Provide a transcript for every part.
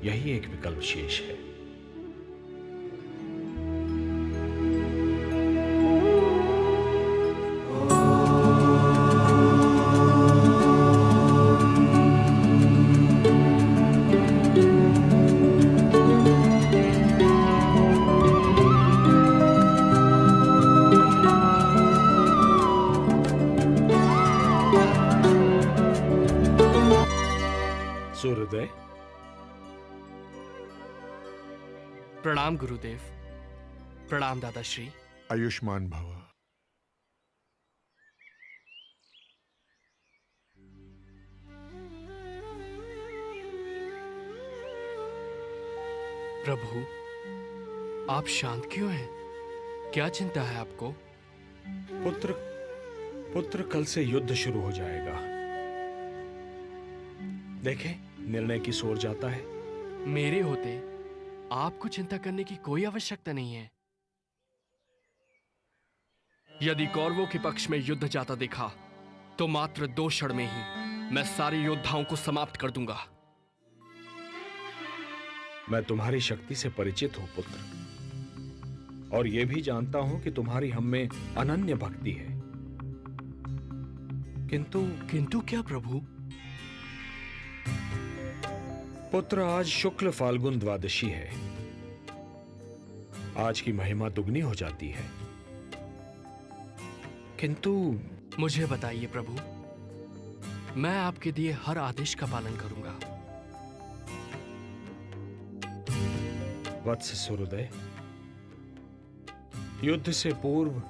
यही एक विकल्प शेष है। सूर्योदय, प्रणाम गुरुदेव। प्रणाम दादाश्री। आयुष्मान भव। प्रभु, आप शांत क्यों हैं? क्या चिंता है आपको? पुत्र कल से युद्ध शुरू हो जाएगा। देखें, निर्णय की ओर जाता है। मेरे होते आपको चिंता करने की कोई आवश्यकता नहीं है। यदि कौरवों के पक्ष में युद्ध जाता देखा तो मात्र 2 क्षण में ही मैं सारे योद्धाओं को समाप्त कर दूंगा। मैं तुम्हारी शक्ति से परिचित हूं पुत्र, और यह भी जानता हूं कि तुम्हारी हम में अनन्य भक्ति है। किंतु क्या प्रभु? पुत्र, आज शुक्ल फाल्गुन द्वादशी है। आज की महिमा दुगनी हो जाती है। किंतु मुझे बताइए प्रभु, मैं आपके दिए हर आदेश का पालन करूंगा। वत्स सूर्योदय, युद्ध से पूर्व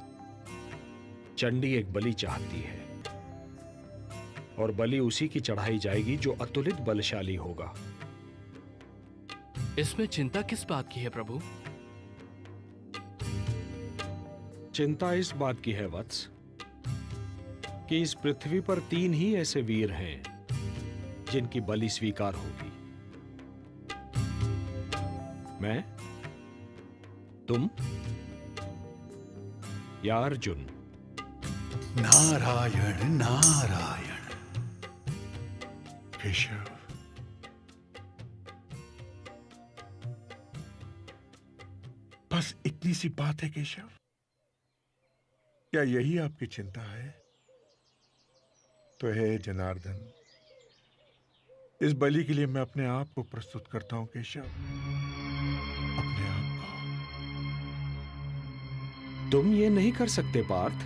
चंडी एक बलि चाहती है, और बलि उसी की चढ़ाई जाएगी जो अतुलित बलशाली होगा। इसमें चिंता किस बात की है प्रभु? चिंता इस बात की है वत्स कि इस पृथ्वी पर 3 ही ऐसे वीर हैं जिनकी बलि स्वीकार होगी। मैं, तुम या अर्जुन। नारायण नारायण। केशव, बस इतनी सी बात है केशव? क्या यही आपकी चिंता है? तो हे जनार्दन, इस बलि के लिए मैं अपने आप को प्रस्तुत करता हूं केशव, अपने आप को। तुम ये नहीं कर सकते पार्थ,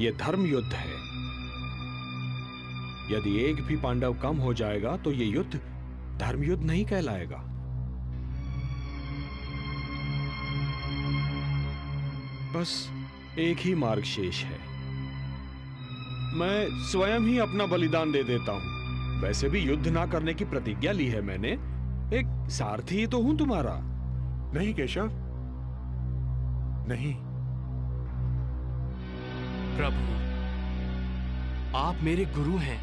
ये धर्म युद्ध है। यदि एक भी पांडव कम हो जाएगा तो ये युद्ध धर्म युद्ध नहीं कहलाएगा। बस एक ही मार्ग शेष है। मैं स्वयं ही अपना बलिदान दे देता हूं। वैसे भी युद्ध ना करने की प्रतिज्ञा ली है मैंने। एक सारथी ही तो हूं तुम्हारा। नहीं केशव, नहीं। प्रभु, आप मेरे गुरु हैं,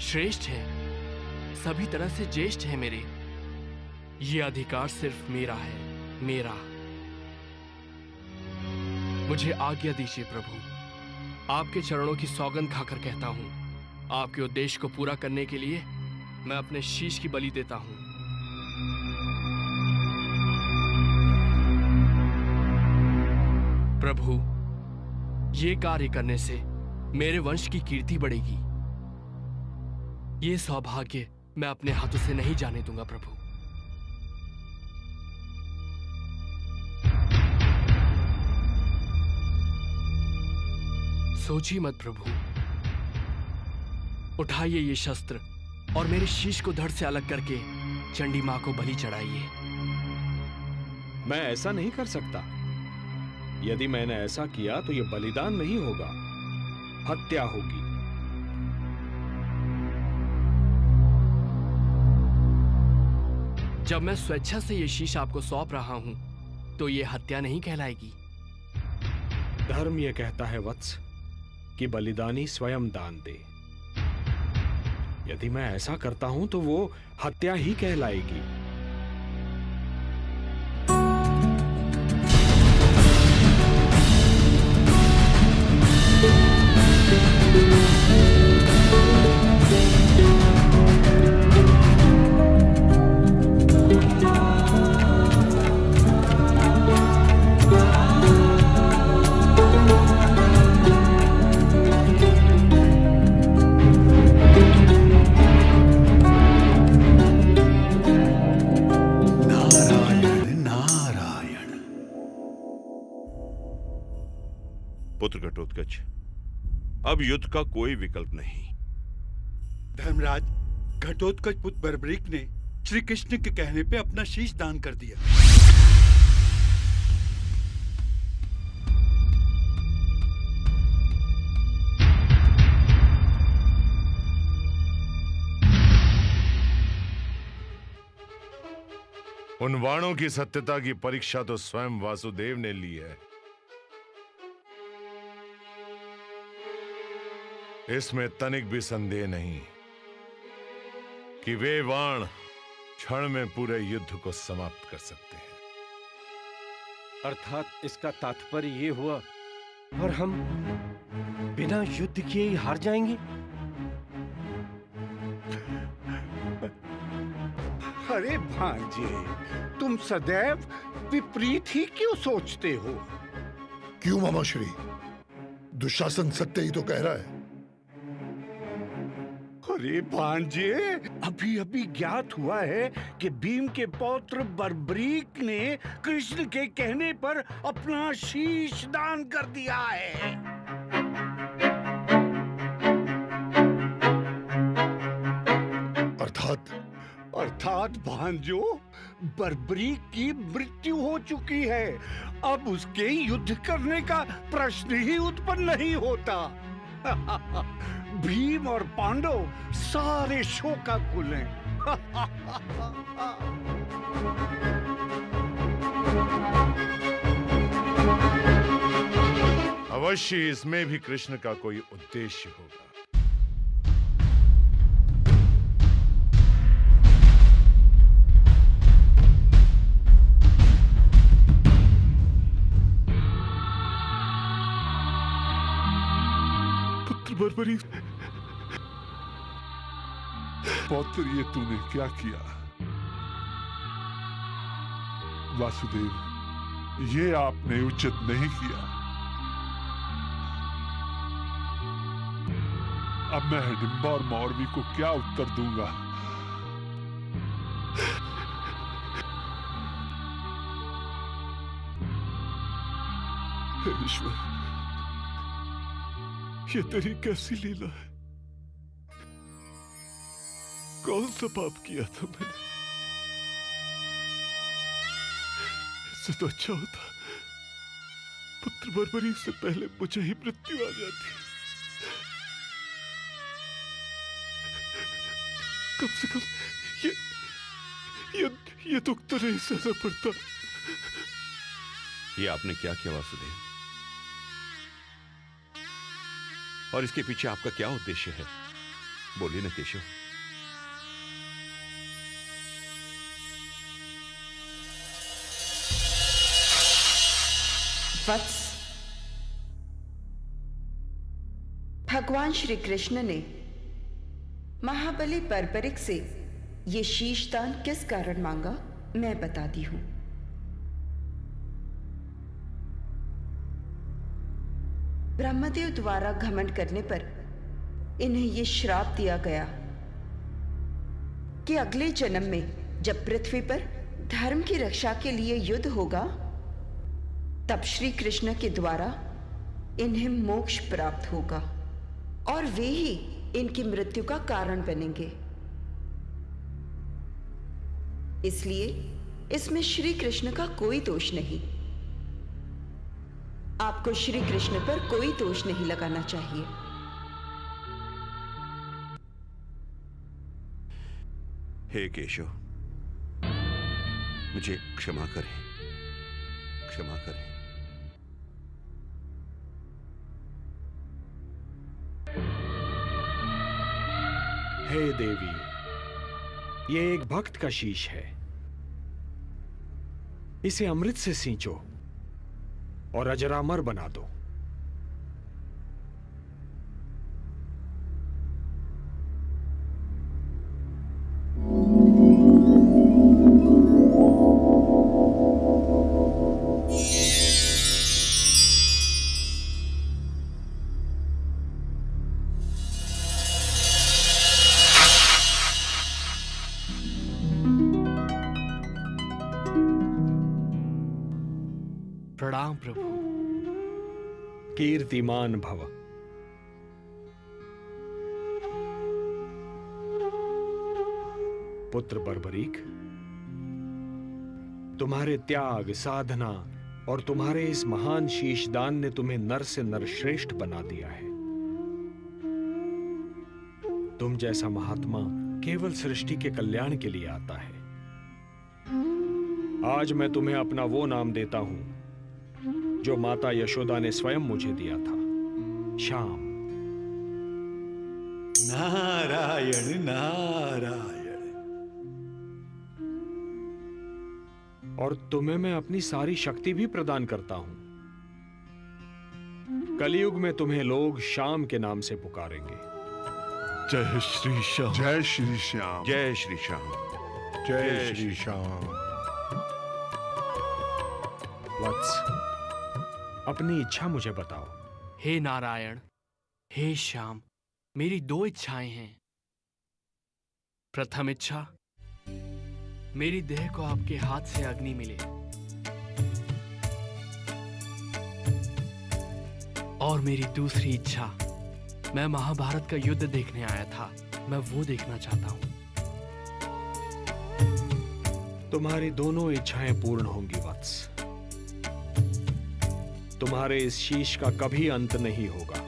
श्रेष्ठ हैं, सभी तरह से ज्येष्ठ हैं मेरे। ये अधिकार सिर्फ मेरा है, मेरा। मुझे आज्ञा दीजिए प्रभु। आपके चरणों की सौगंध खाकर कहता हूं, आपके उद्देश्य को पूरा करने के लिए मैं अपने शीश की बलि देता हूं। प्रभु, ये कार्य करने से मेरे वंश की कीर्ति बढ़ेगी। ये सौभाग्य मैं अपने हाथों से नहीं जाने दूंगा प्रभु। सोचिए मत प्रभु। उठाइए ये शस्त्र और मेरे शीश को धड़ से अलग करके चंडी मां को बलि चढ़ाइए। मैं ऐसा नहीं कर सकता। यदि मैंने ऐसा किया तो यह बलिदान नहीं होगा, हत्या होगी। जब मैं स्वेच्छा से ये शीश आपको सौंप रहा हूं तो ये हत्या नहीं कहलाएगी। धर्म यह कहता है वत्स कि बलिदानी स्वयं दान दे। यदि मैं ऐसा करता हूं तो वो हत्या ही कहलाएगी। पुत्र घटोत्कच, अब युद्ध का कोई विकल्प नहीं। धर्मराज, घटोत्कच पुत्र बर्बरीक ने श्री कृष्ण के कहने पे अपना शीश दान कर दिया। उन वाणों की सत्यता की परीक्षा तो स्वयं वासुदेव ने ली है। इसमें तनिक भी संदेह नहीं कि वे वाण क्षण में पूरे युद्ध को समाप्त कर सकते हैं। अर्थात इसका तात्पर्य ये हुआ और हम बिना युद्ध किए ही हार जाएंगे। अरे भांजे, तुम सदैव विपरीत ही क्यों सोचते हो? क्यों मामाश्री? दुशासन सत्य ही तो कह रहा है। अरे भांजे, अभी अभी ज्ञात हुआ है कि भीम के पौत्र बर्बरीक ने कृष्ण के कहने पर अपना शीश दान कर दिया है। अर्थात भांजो, बर्बरीक की मृत्यु हो चुकी है। अब उसके युद्ध करने का प्रश्न ही उत्पन्न नहीं होता। भीम और पांडव सारे शोकाकुल हैं। अवश्य इसमें भी कृष्ण का कोई उद्देश्य होगा। बर्बरी पौत्र, ये तूने क्या किया? वासुदेव, ये आपने उचित नहीं किया। अब मैं हिडिंबा और मौरवी को क्या उत्तर दूंगा? हे ईश्वर, ये तेरी कैसी लीला है? कौन सा पाप किया था मैंने? इससे तो अच्छा होता पुत्र बर्बरी से पहले मुझे ही मृत्यु आ जाती। कम से कम ये दुख तो नहीं सहना पड़ता। ये आपने क्या किया वासुदेव? और इसके पीछे आपका क्या उद्देश्य है? बोलिए ना केशव। वत्स, भगवान श्री कृष्ण ने महाबली बर्बरिक से ये शीशदान किस कारण मांगा, मैं बताती हूं। ब्रह्मदेव द्वारा घमंड करने पर इन्हें यह श्राप दिया गया कि अगले जन्म में जब पृथ्वी पर धर्म की रक्षा के लिए युद्ध होगा, तब श्री कृष्ण के द्वारा इन्हें मोक्ष प्राप्त होगा और वे ही इनकी मृत्यु का कारण बनेंगे। इसलिए इसमें श्री कृष्ण का कोई दोष नहीं। आपको श्री कृष्ण पर कोई दोष नहीं लगाना चाहिए। हे केशव, मुझे क्षमा करें, क्षमा करें। हे देवी, ये एक भक्त का शीश है। इसे अमृत से सींचो और अजरामर बना दो। प्रणाम प्रभु। कीर्तिमान भव। पुत्र बर्बरीक, तुम्हारे त्याग, साधना और तुम्हारे इस महान शीशदान ने तुम्हें नर से नरश्रेष्ठ बना दिया है। तुम जैसा महात्मा केवल सृष्टि के कल्याण के लिए आता है। आज मैं तुम्हें अपना वो नाम देता हूं जो माता यशोदा ने स्वयं मुझे दिया था, श्याम। नारायण नारायण। और तुम्हें मैं अपनी सारी शक्ति भी प्रदान करता हूं। कलयुग में तुम्हें लोग श्याम के नाम से पुकारेंगे। जय श्री श्याम। जय श्री श्याम। जय श्री श्याम। जय श्री श्याम। वत्स, अपनी इच्छा मुझे बताओ। हे नारायण, हे श्याम, मेरी 2 इच्छाएं हैं। प्रथम इच्छा, मेरी देह को आपके हाथ से अग्नि मिले, और मेरी दूसरी इच्छा, मैं महाभारत का युद्ध देखने आया था, मैं वो देखना चाहता हूं। तुम्हारी दोनों इच्छाएं पूर्ण होंगी वत्स। तुम्हारे इस शीश का कभी अंत नहीं होगा।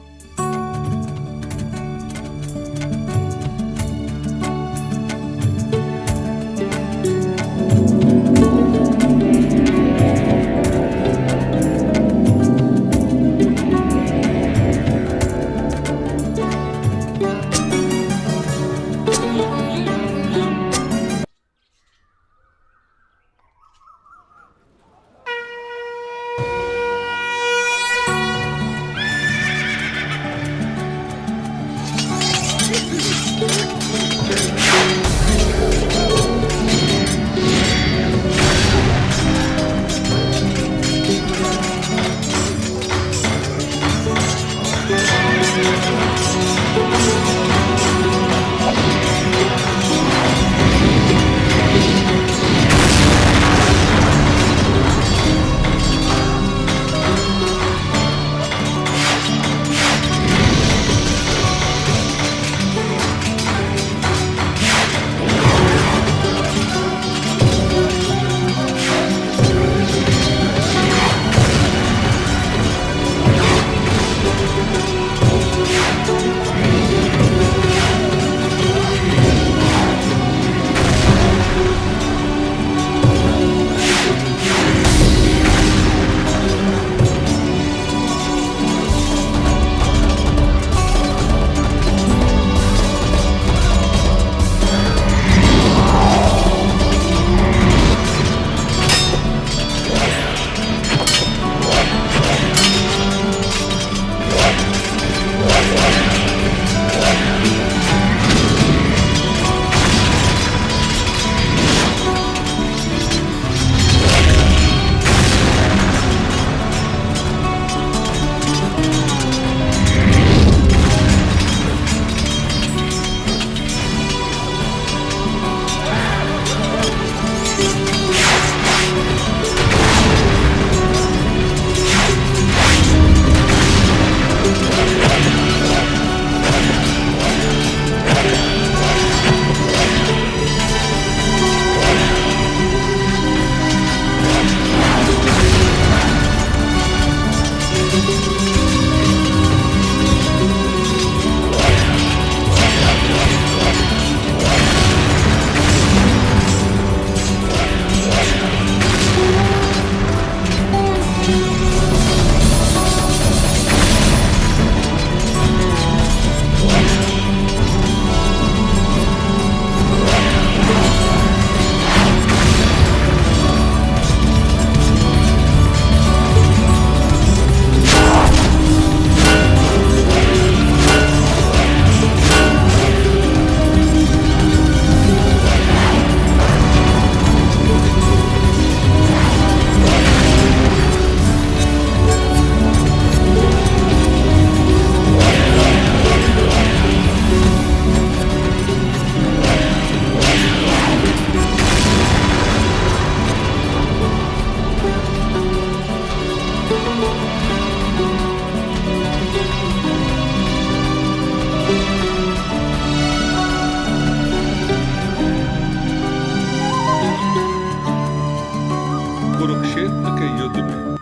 कुरुक्षेत्र के युद्ध में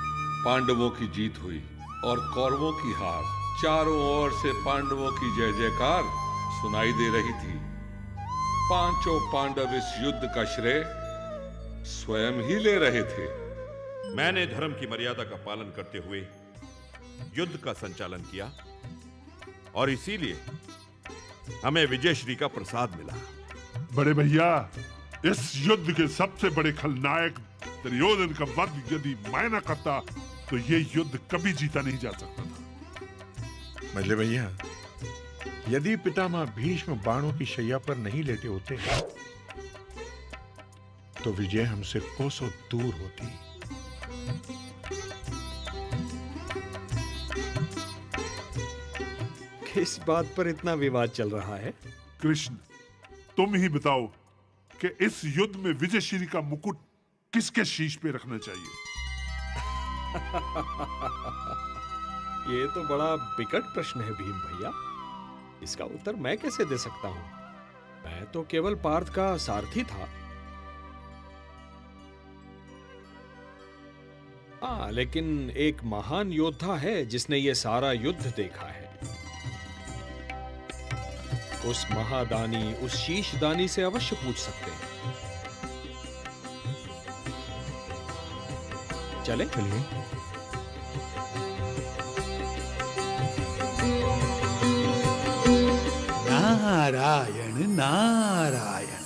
पांडवों की जीत हुई और कौरवों की हार। चारों ओर से पांडवों की जय जयकार सुनाई दे रही थी। पांचों पांडव इस युद्ध का श्रेय स्वयं ही ले रहे थे। मैंने धर्म की मर्यादा का पालन करते हुए युद्ध का संचालन किया और इसीलिए हमें विजयश्री का प्रसाद मिला। बड़े भैया, इस युद्ध के सबसे बड़े खलनायक दुर्योधन का वध यदि मैं न करता तो ये युद्ध कभी जीता नहीं जा सकता था। मजले भैया, यदि पितामह भीष्म बाणों की शैया पर नहीं लेटे होते तो विजय हमसे कोसों दूर होती। किस बात पर इतना विवाद चल रहा है? कृष्ण, तुम ही बताओ कि इस युद्ध में विजयश्री का मुकुट किसके शीश पे रखना चाहिए? ये तो बड़ा विकट प्रश्न है भीम भैया। इसका उत्तर मैं कैसे दे सकता हूं? मैं तो केवल पार्थ का सारथी था। हाँ, लेकिन एक महान योद्धा है जिसने ये सारा युद्ध देखा है। उस महादानी, उस शीशदानी से अवश्य पूछ सकते हैं। चले? चलिए। नारायण नारायण।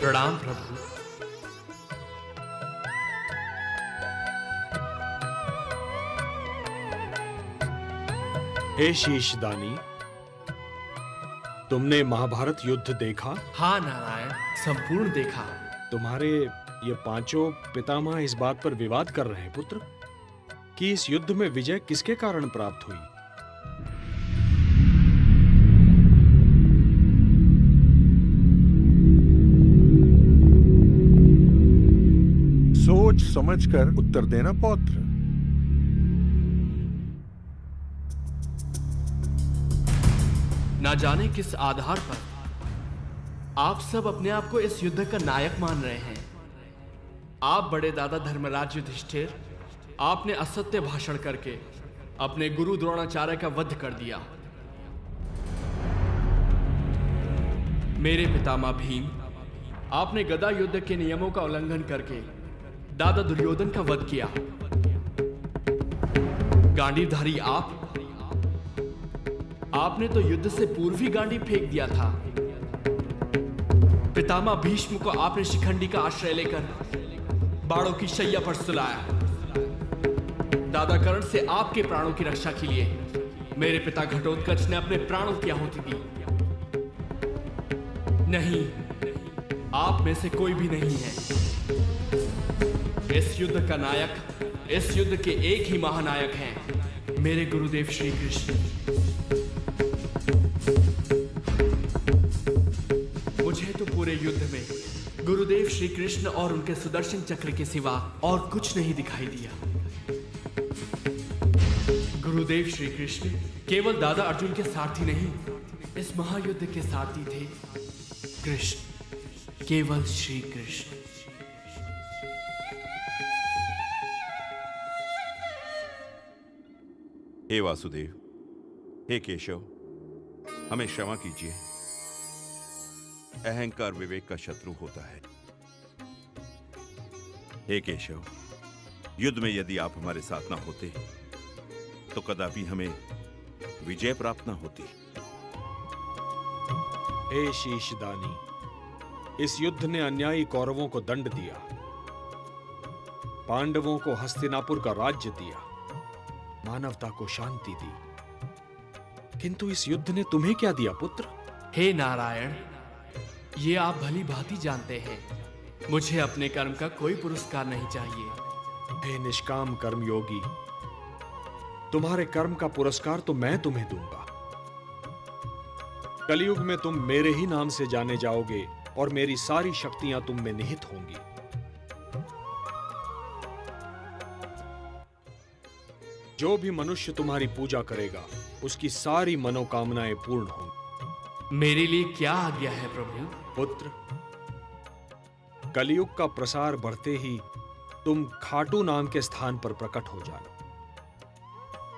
प्रणाम प्रभु। हे शीशदानी, तुमने महाभारत युद्ध देखा? हाँ नारायण, संपूर्ण देखा। तुम्हारे ये पांचों पितामह इस बात पर विवाद कर रहे हैं पुत्र कि इस युद्ध में विजय किसके कारण प्राप्त हुई। सोच समझकर उत्तर देना पौत्र। ना जाने किस आधार पर आप सब अपने आप को इस युद्ध का नायक मान रहे हैं। आप बड़े दादा धर्मराज युधिष्ठिर, आपने असत्य भाषण करके अपने गुरु द्रोणाचार्य का वध कर दिया। मेरे पितामह भीम, आपने गदा युद्ध के नियमों का उल्लंघन करके दादा दुर्योधन का वध किया। गांडीवधारी आपने तो युद्ध से पूर्व ही गांडी फेंक दिया था। पितामह भीष्म को आपने शिखंडी का आश्रय लेकर बाणों की शैया पर सुलाया। दादा कर्ण से आपके प्राणों की रक्षा के लिए मेरे पिता घटोत्कच ने अपने प्राणों की आहुति दी। नहीं, आप में से कोई भी नहीं है। इस युद्ध का नायक, इस युद्ध के एक ही महानायक हैं, मेरे गुरुदेव श्री कृष्ण। मुझे तो पूरे युद्ध में गुरुदेव श्री कृष्ण और उनके सुदर्शन चक्र के सिवा और कुछ नहीं दिखाई दिया। गुरुदेव श्री कृष्ण केवल दादा अर्जुन के सारथी नहीं, इस महायुद्ध के सारथी थे कृष्ण, केवल श्री कृष्ण। हे वासुदेव, हे केशव, हमें क्षमा कीजिए। अहंकार विवेक का शत्रु होता है। हे केशव, युद्ध में यदि आप हमारे साथ ना होते तो कदापि हमें विजय प्राप्त ना होती। हे शीशदानी, इस युद्ध ने अन्यायी कौरवों को दंड दिया, पांडवों को हस्तिनापुर का राज्य दिया, मानवता को शांति दी, किंतु इस युद्ध ने तुम्हें क्या दिया पुत्र? हे नारायण, ये आप भली भांति जानते हैं, मुझे अपने कर्म का कोई पुरस्कार नहीं चाहिए। हे निष्काम कर्मयोगी, तुम्हारे कर्म का पुरस्कार तो मैं तुम्हें दूंगा। कलयुग में तुम मेरे ही नाम से जाने जाओगे और मेरी सारी शक्तियां तुम में निहित होंगी। जो भी मनुष्य तुम्हारी पूजा करेगा उसकी सारी मनोकामनाएं पूर्ण होंगी। मेरे लिए क्या आज्ञा है प्रभु? पुत्र, कलयुग का प्रसार बढ़ते ही तुम खाटू नाम के स्थान पर प्रकट हो जाना।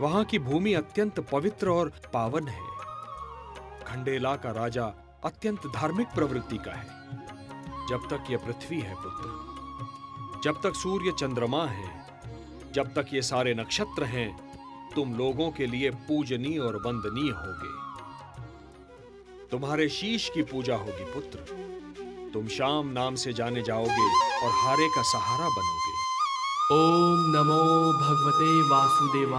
वहां की भूमि अत्यंत पवित्र और पावन है। खंडेला का राजा अत्यंत धार्मिक प्रवृत्ति का है। जब तक यह पृथ्वी है पुत्र, जब तक सूर्य चंद्रमा है, जब तक ये सारे नक्षत्र हैं, तुम लोगों के लिए पूजनीय और वंदनीय होगे। तुम्हारे शीश की पूजा होगी पुत्र। तुम श्याम नाम से जाने जाओगे और हारे का सहारा बनोगे। ओम नमो भगवते वासुदेवाय।